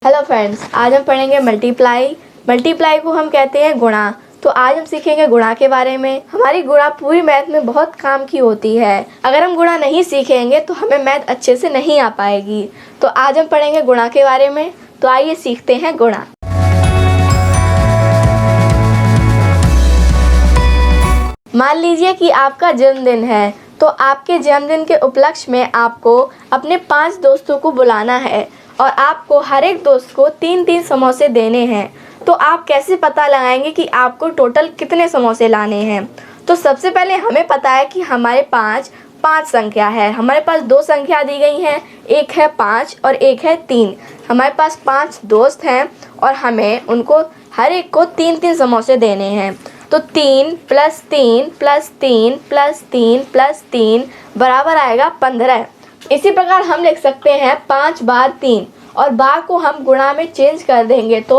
Hello friends, आज हम पढ़ेंगे मल्टीप्लाई। मल्टीप्लाई को हम कहते हैं गुणा। तो आज हम सीखेंगे गुणा के बारे में। हमारी गुणा पूरी मैथ में बहुत काम की होती है। अगर हम गुणा नहीं सीखेंगे तो हमें मैथ अच्छे से नहीं आ पाएगी। तो आज हम पढ़ेंगे गुणा के बारे में। तो आइए सीखते हैं गुणा। मान लीजिए कि आपका जन्मदिन है, तो आपके जन्मदिन के उपलक्ष्य में आपको अपने 5 दोस्तों को बुलाना है और आपको हर एक दोस्त को 3-3 समोसे देने हैं। तो आप कैसे पता लगाएंगे कि आपको टोटल कितने समोसे लाने हैं? तो सबसे पहले हमें पता है कि हमारे पास 5 संख्या है। हमारे पास 2 संख्या दी गई हैं, एक है 5 और एक है 3। हमारे पास 5 दोस्त हैं और हमें उनको हर एक को 3-3 समोसे देने हैं। तो 3 + 3 + 3 + 3 + 3 बराबर आएगा 15। इसी प्रकार हम लिख सकते हैं 5 बार 3 और बार को हम गुणा में चेंज कर देंगे तो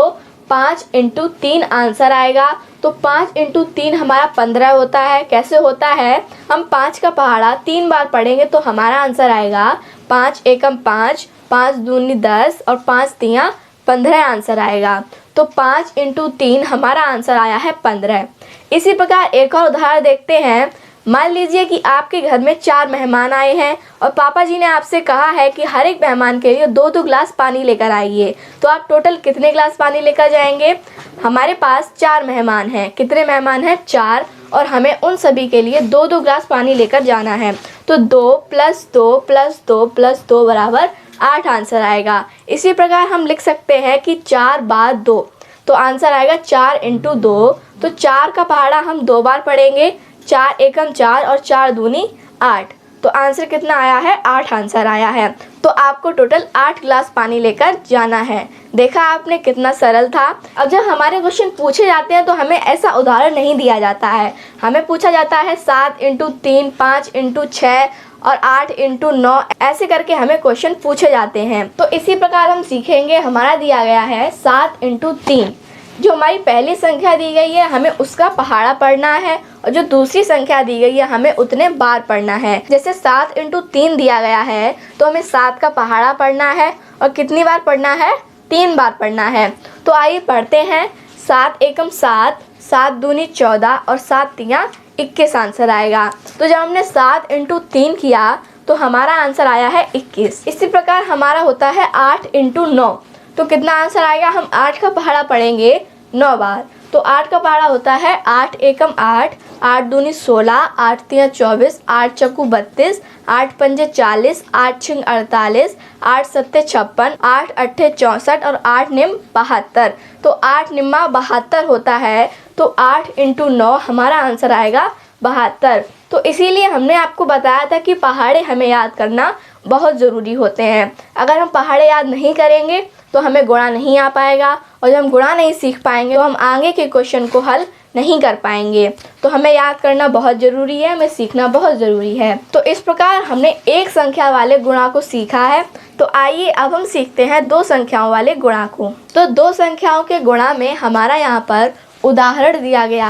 5 × 3 आंसर आएगा। तो 5 × 3 हमारा 15 होता है। कैसे होता है? हम 5 का पहाड़ा 3 बार पढ़ेंगे तो हमारा आंसर आएगा 5 एकम 5, 5 दूनी 10 और 5 तियाँ 15 आंसर आएगा। तो 5 × 3 हमारा आंसर आया है 15। इसी प्रकार एक और उदाहरण देखते हैं। मान लीजिए कि आपके घर में 4 मेहमान आए हैं और पापा जी ने आपसे कहा है कि हर एक मेहमान के लिए 2-2 गिलास पानी लेकर आइए। तो आप टोटल कितने गिलास पानी लेकर जाएंगे? हमारे पास 4 मेहमान हैं। कितने मेहमान हैं? 4। और हमें उन सभी के लिए 2-2 गिलास पानी लेकर जाना है। तो 2 + 2 + 2 + 2 बराबर 8 आंसर आएगा। इसी प्रकार हम लिख सकते हैं कि 4 बार 2, तो आंसर आएगा 4 × 2। तो 4 का पहाड़ा हम 2 बार पढ़ेंगे, 4 एकम 4 और 4 दूनी 8। तो आंसर कितना आया है? 8 आंसर आया है। तो आपको टोटल 8 गिलास पानी लेकर जाना है। देखा आपने कितना सरल था। अब जब हमारे क्वेश्चन पूछे जाते हैं तो हमें ऐसा उदाहरण नहीं दिया जाता है। हमें पूछा जाता है 7 × 3, 5 × 6 और 8 × 9, ऐसे करके हमें क्वेश्चन पूछे जाते हैं। तो इसी प्रकार हम सीखेंगे। हमारा दिया गया है 7 × 3। जो हमारी पहली संख्या दी गई है हमें उसका पहाड़ा पढ़ना है और जो दूसरी संख्या दी गई है हमें उतने बार पढ़ना है। जैसे 7 × 3 दिया गया है तो हमें 7 का पहाड़ा पढ़ना है और कितनी बार पढ़ना है? 3 बार पढ़ना है। तो आइए पढ़ते हैं। 7 एकम 7, 7 दूनी 14 और 7 तियाँ 21 आंसर आएगा। तो जब हमने 7 × 3 किया तो हमारा आंसर आया है 21। इसी प्रकार हमारा होता है 8 × 9। तो कितना आंसर आएगा? हम 8 का पहाड़ा पढ़ेंगे 9 बार। तो 8 का पहाड़ा होता है 8 एकम 8, 8 दूनी 16, 8 तियाँ 24, 8 चक्कू 32, 8 पंजे 40, 8 छिंग 48, 8 सत्ते 56, 8 अट्ठे 64 और 8 निम 72। तो 8 निम्मा 72 होता है। तो 8 × 9 हमारा आंसर आएगा 72। तो इसीलिए हमने आपको बताया था कि पहाड़े हमें याद करना बहुत ज़रूरी होते हैं। अगर हम पहाड़े याद नहीं करेंगे तो हमें गुणा नहीं आ पाएगा और जब हम गुणा नहीं सीख पाएंगे तो हम आगे के क्वेश्चन को हल नहीं कर पाएंगे। तो हमें याद करना बहुत ज़रूरी है, हमें सीखना बहुत ज़रूरी है। तो इस प्रकार हमने एक संख्या वाले गुणा को सीखा है। तो आइए अब हम सीखते हैं 2 संख्याओं वाले गुणा को। तो 2 संख्याओं के गुणा में हमारा यहाँ पर उदाहरण दिया गया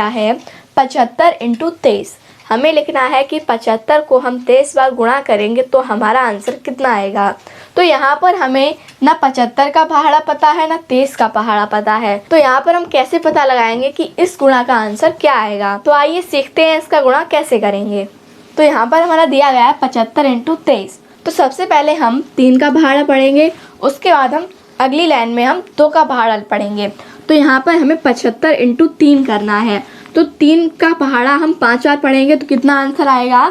है 75 × 23। हमें लिखना है कि 75 को हम 23 बार गुणा करेंगे तो हमारा आंसर कितना आएगा। तो यहाँ पर हमें ना 75 का पहाड़ा पता है ना 23 का पहाड़ा पता है। तो यहाँ पर हम कैसे पता लगाएंगे कि इस गुणा का आंसर क्या आएगा? तो आइए सीखते हैं इसका गुणा कैसे करेंगे। तो यहाँ पर हमारा दिया गया है 75 × 23। तो सबसे पहले हम 3 का पहाड़ा पढ़ेंगे, उसके बाद हम अगली लाइन में हम 2 का पहाड़ा पढ़ेंगे। तो यहाँ पर हमें 75 × 3 करना है। तो 3 का पहाड़ा हम 5 बार पढ़ेंगे तो कितना आंसर आएगा?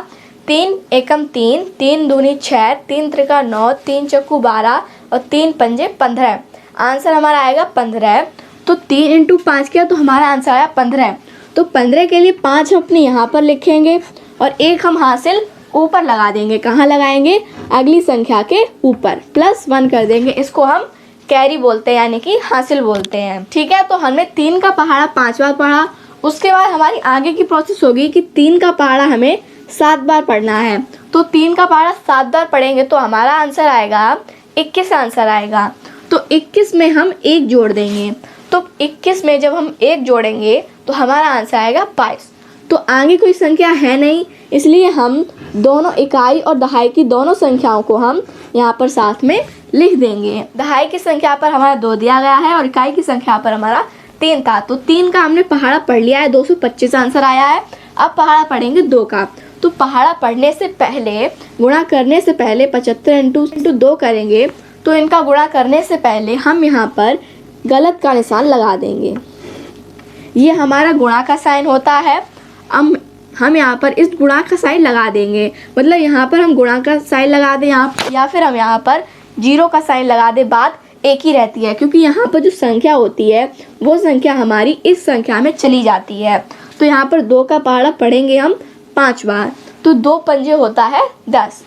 3 एकम 3, 3 दूनी 6, 3 त्रिका 9, 3 चक्कू 12 और 3 पंजे 15। आंसर हमारा आएगा 15। तो 3 × 5 किया तो हमारा आंसर आया 15। तो 15 के लिए 5 हम अपने यहाँ पर लिखेंगे और 1 हम हासिल ऊपर लगा देंगे। कहाँ लगाएंगे? अगली संख्या के ऊपर +1 कर देंगे। इसको हम कैरी बोलते हैं, यानी कि हासिल बोलते हैं। ठीक है। तो हमने 3 का पहाड़ा 5 बार पढ़ा। उसके बाद हमारी आगे की प्रोसेस होगी कि 3 का पहाड़ा हमें 7 बार पढ़ना है। तो 3 का पहाड़ा 7 बार पढ़ेंगे तो हमारा आंसर आएगा 21 आंसर आएगा। तो 21 में हम 1 जोड़ देंगे। तो 21 में जब हम 1 जोड़ेंगे तो हमारा आंसर आएगा 22। तो आगे कोई संख्या है नहीं, इसलिए हम दोनों इकाई और दहाई की दोनों संख्याओं को हम यहाँ पर साथ में लिख देंगे। दहाई की संख्या पर हमारा 2 दिया गया है और इकाई की संख्या पर हमारा 3 था, तो 3 का हमने पहाड़ा पढ़ लिया है, 225 आंसर आया है। अब पहाड़ा पढ़ेंगे 2 का, तो पहाड़ा पढ़ने से पहले, गुणा करने से पहले 75 इंटू 2 करेंगे, तो इनका गुणा करने से पहले हम यहाँ पर गलत का निशान लगा देंगे। ये हमारा गुणा का साइन होता है। हम यहाँ पर इस गुणा का साइन लगा देंगे, मतलब यहाँ पर हम गुणा का साइन लगा दें या फिर हम यहाँ पर 0 का साइन लगा दें, बात एक ही रहती है, क्योंकि यहाँ पर जो संख्या होती है वो संख्या हमारी इस संख्या में चली जाती है। तो यहाँ पर 2 का पहाड़ा पढ़ेंगे हम 5 बार, तो 2 पंजे होता है 10,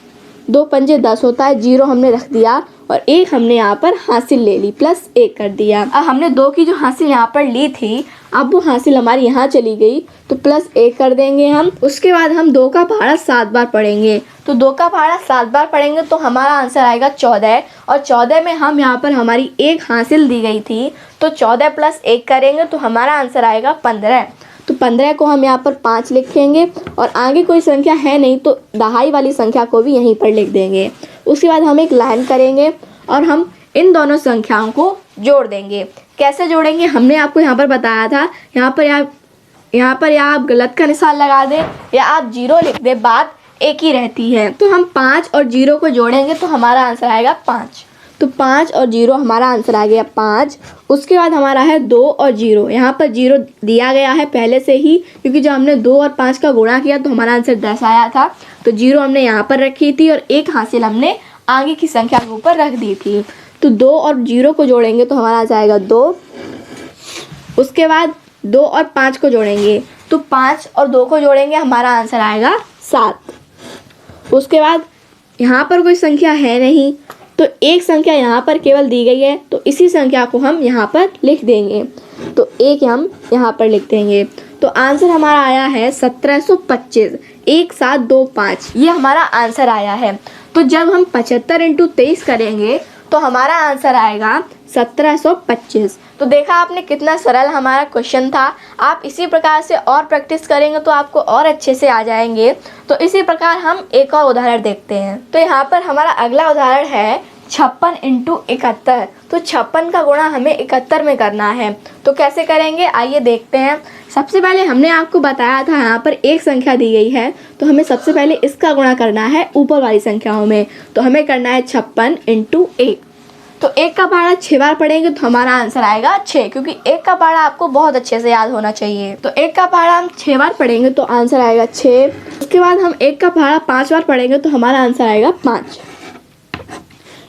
2 पंजे 10 होता है, 0 हमने रख दिया और 1 हमने यहाँ पर हासिल ले ली, प्लस 1 कर दिया। अब हमने 2 की जो हासिल यहाँ पर ली थी, अब वो हासिल हमारी यहाँ चली गई, तो प्लस 1 कर देंगे हम। उसके बाद हम 2 का पहाड़ा 7 बार पढ़ेंगे, तो 2 का पहाड़ा 7 बार पढ़ेंगे तो हमारा आंसर आएगा 14, और 14 में हम यहाँ पर हमारी 1 हासिल दी गई थी, तो 14 प्लस 1 करेंगे तो हमारा आंसर आएगा 15। तो 15 को हम यहाँ पर 5 लिखेंगे और आगे कोई संख्या है नहीं तो दहाई वाली संख्या को भी यहीं पर लिख देंगे। उसके बाद हम एक लाइन करेंगे और हम इन दोनों संख्याओं को जोड़ देंगे। कैसे जोड़ेंगे हमने आपको यहाँ पर बताया था। यहाँ पर या आप गलत का निशान लगा दें या आप 0 लिख दें, बात एक ही रहती है। तो हम 5 और 0 को जोड़ेंगे तो हमारा आंसर आएगा 5। तो 5 और 0 हमारा आंसर आ गया 5। उसके बाद हमारा है 2 और 0। यहाँ पर 0 दिया गया है पहले से ही, क्योंकि जब हमने 2 और 5 का गुणा किया तो हमारा आंसर 10 आया था, तो 0 हमने यहाँ पर रखी थी और 1 हासिल हमने आगे की संख्या के ऊपर रख दी थी। तो 2 और 0 को जोड़ेंगे तो हमारा आंसर आएगा 2। उसके बाद 2 और 5 को जोड़ेंगे, तो 5 और 2 को जोड़ेंगे, हमारा आंसर आएगा 7। उसके बाद यहाँ पर कोई संख्या है नहीं, तो एक संख्या यहाँ पर केवल दी गई है, तो इसी संख्या को हम यहाँ पर लिख देंगे, तो 1 हम यहाँ पर लिख देंगे। तो आंसर हमारा आया है 1725, 1725, ये हमारा आंसर आया है। तो जब हम 75 इंटू 23 करेंगे तो हमारा आंसर आएगा 1725। तो देखा आपने कितना सरल हमारा क्वेश्चन था। आप इसी प्रकार से और प्रैक्टिस करेंगे तो आपको और अच्छे से आ जाएंगे। तो इसी प्रकार हम एक और उदाहरण देखते हैं। तो यहाँ पर हमारा अगला उदाहरण है 56 इंटू 71। तो 56 का गुणा हमें 71 में करना है, तो कैसे करेंगे आइए देखते हैं। सबसे पहले हमने आपको बताया था यहाँ पर एक संख्या दी गई है, तो हमें सबसे पहले इसका गुणा करना है ऊपर वाली संख्याओं में। तो हमें करना है 56 इंटू 1। तो 1 का पहाड़ा 6 बार पढ़ेंगे तो हमारा आंसर आएगा 6, क्योंकि 1 का पहाड़ा आपको बहुत अच्छे से याद होना चाहिए। तो 1 का पहाड़ा हम 6 बार पढ़ेंगे तो आंसर आएगा 6। उसके बाद हम 1 का पहाड़ा 5 बार पढ़ेंगे तो हमारा आंसर आएगा 5।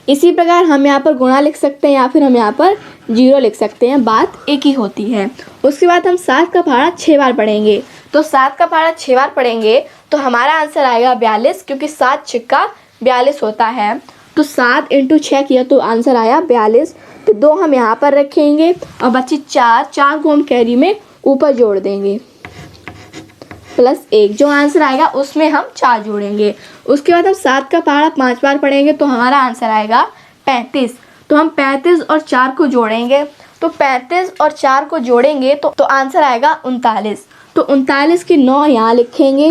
इसी प्रकार हम यहाँ पर गुणा लिख सकते हैं या फिर हम यहाँ पर 0 लिख सकते हैं, बात एक ही होती है। उसके बाद हम 7 का पहाड़ा 6 बार पढ़ेंगे, तो 7 का पहाड़ा 6 बार पढ़ेंगे तो हमारा आंसर आएगा 42, क्योंकि 7 छिक्का 42 होता है। तो 7 इंटू 6 किया तो आंसर आया 42। तो 2 हम यहाँ पर रखेंगे और बची 4 को हम कैरी में ऊपर जोड़ देंगे, प्लस 1, जो आंसर आएगा उसमें हम 4 जोड़ेंगे। उसके बाद हम 7 का पहाड़ा 5 बार पढ़ेंगे तो हमारा आंसर आएगा 35। तो हम 35 और 4 को जोड़ेंगे, तो 35 और 4 को जोड़ेंगे तो आंसर आएगा 39। तो 39 की 9 यहाँ लिखेंगे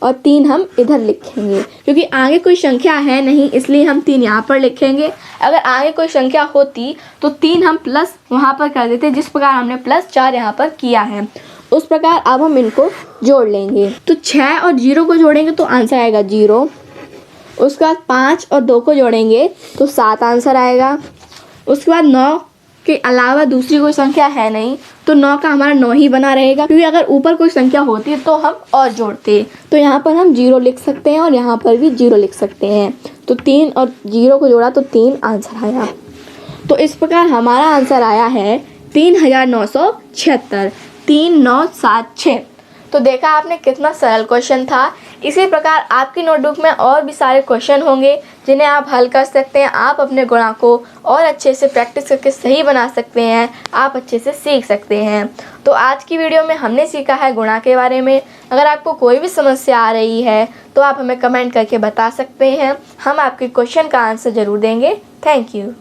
और 3 हम इधर लिखेंगे, क्योंकि आगे कोई संख्या है नहीं इसलिए हम 3 यहाँ पर लिखेंगे। अगर आगे कोई संख्या होती तो 3 हम प्लस वहाँ पर कर देते, जिस प्रकार हमने प्लस 4 यहाँ पर किया है उस प्रकार अब हम इनको जोड़ लेंगे। तो 6 और 0 को जोड़ेंगे तो आंसर आएगा 0। उसके बाद 5 और 2 को जोड़ेंगे तो 7 आंसर आएगा। उसके बाद 9 के अलावा दूसरी कोई संख्या है नहीं, तो 9 का हमारा 9 ही बना रहेगा, क्योंकि अगर ऊपर कोई संख्या होती तो हम और जोड़ते। तो यहाँ पर हम 0 लिख सकते हैं और यहाँ पर भी 0 लिख सकते हैं। तो 3 और 0 को जोड़ा तो 3 आंसर आया। तो इस प्रकार हमारा आंसर आया है 3976, 3976। तो देखा आपने कितना सरल क्वेश्चन था। इसी प्रकार आपकी नोटबुक में और भी सारे क्वेश्चन होंगे जिन्हें आप हल कर सकते हैं। आप अपने गुणा को और अच्छे से प्रैक्टिस करके सही बना सकते हैं, आप अच्छे से सीख सकते हैं। तो आज की वीडियो में हमने सीखा है गुणा के बारे में। अगर आपको कोई भी समस्या आ रही है तो आप हमें कमेंट करके बता सकते हैं, हम आपके क्वेश्चन का आंसर ज़रूर देंगे। Thank you.